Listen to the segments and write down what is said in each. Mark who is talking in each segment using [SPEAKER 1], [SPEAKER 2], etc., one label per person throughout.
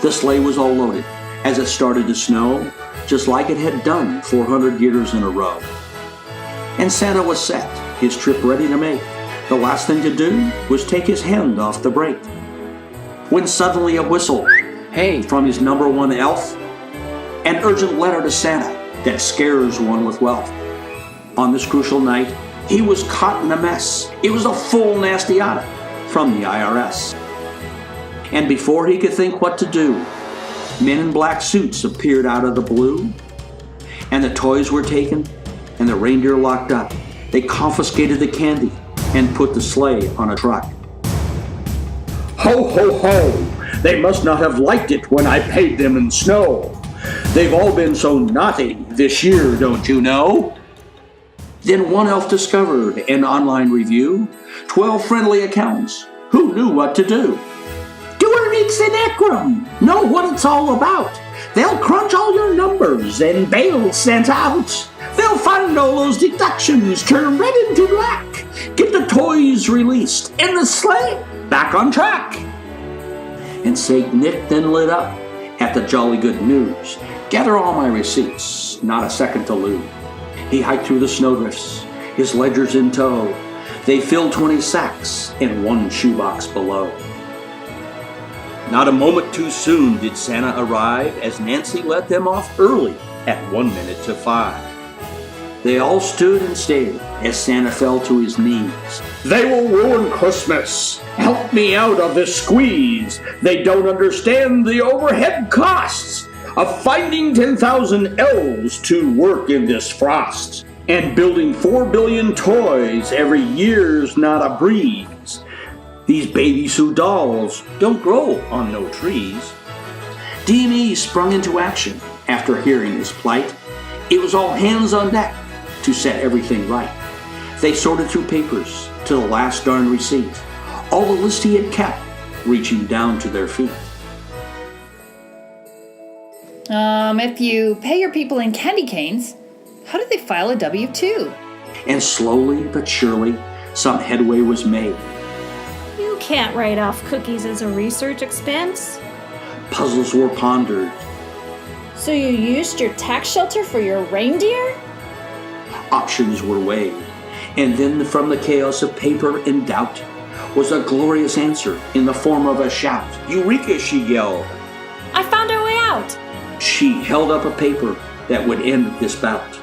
[SPEAKER 1] The sleigh was all loaded as it started to snow, just like it had done 400 years in a row. And Santa was set, his trip ready to make. The last thing to do was take his hand off the brake. When suddenly a whistle, hey, from his number one elf, an urgent letter to Santa that scares one with wealth. On this crucial night, he was caught in a mess. It was a full nasty audit from the IRS. And before he could think what to do, men in black suits appeared out of the blue, and the toys were taken, and the reindeer locked up. They confiscated the candy and put the sleigh on a truck. Ho, ho, ho! They must not have liked it when I paid them in snow. They've all been so naughty this year, don't you know? Then one elf discovered an online review, 12 friendly accounts. Who knew what to do? Dewar Meeks Ekrem know what it's all about. They'll crunch all your numbers and bail Santa out. They'll find all those deductions, turn red into black, get the toys released, and the sleigh back on track. And St. Nick then lit up at the jolly good news. Gather all my receipts, not a second to lose. He hiked through the snowdrifts, his ledgers in tow. They filled 20 sacks and one shoebox below. Not a moment too soon did Santa arrive, as Nancy let them off early at 1:55. They all stood and stared as Santa fell to his knees. They will ruin Christmas. Help me out of this squeeze. They don't understand the overhead costs of finding 10,000 elves to work in this frost. And building 4 billion toys every year's not a breeze. These baby Sue dolls don't grow on no trees. DME sprung into action after hearing his plight. It was all hands on deck to set everything right. They sorted through papers to the last darn receipt, all the list he had kept reaching down to their feet.
[SPEAKER 2] If you pay your people in candy canes, how did they file a W-2?
[SPEAKER 1] And slowly but surely, some headway was made.
[SPEAKER 3] You can't write off cookies as a research expense.
[SPEAKER 1] Puzzles were pondered.
[SPEAKER 3] So you used your tax shelter for your reindeer?
[SPEAKER 1] Options were weighed. And then from the chaos of paper and doubt was a glorious answer in the form of a shout. Eureka, she yelled.
[SPEAKER 3] I found our way out.
[SPEAKER 1] She held up a paper that would end this bout.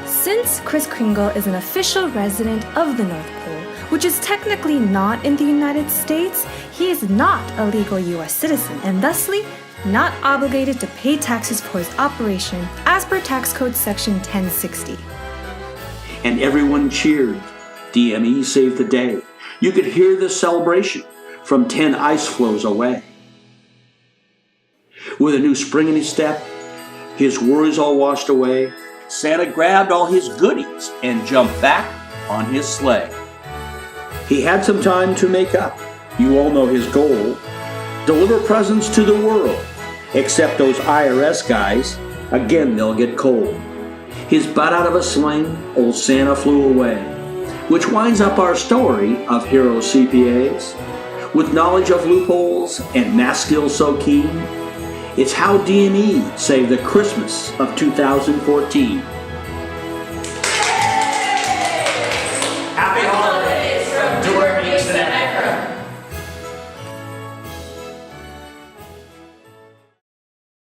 [SPEAKER 4] Since Kris Kringle is an official resident of the North Pole, which is technically not in the United States, he is not a legal U.S. citizen and thusly not obligated to pay taxes for his operation as per Tax Code Section 1060.
[SPEAKER 1] And everyone cheered. DME saved the day. You could hear the celebration from 10 ice floes away. With a new spring in his step, his worries all washed away, Santa grabbed all his goodies and jumped back on his sleigh. He had some time to make up. You all know his goal. Deliver presents to the world. Except those IRS guys, again they'll get cold. His butt out of a sling, old Santa flew away. Which winds up our story of hero CPAs. With knowledge of loopholes and math skills so keen, it's how DME saved the Christmas of 2014.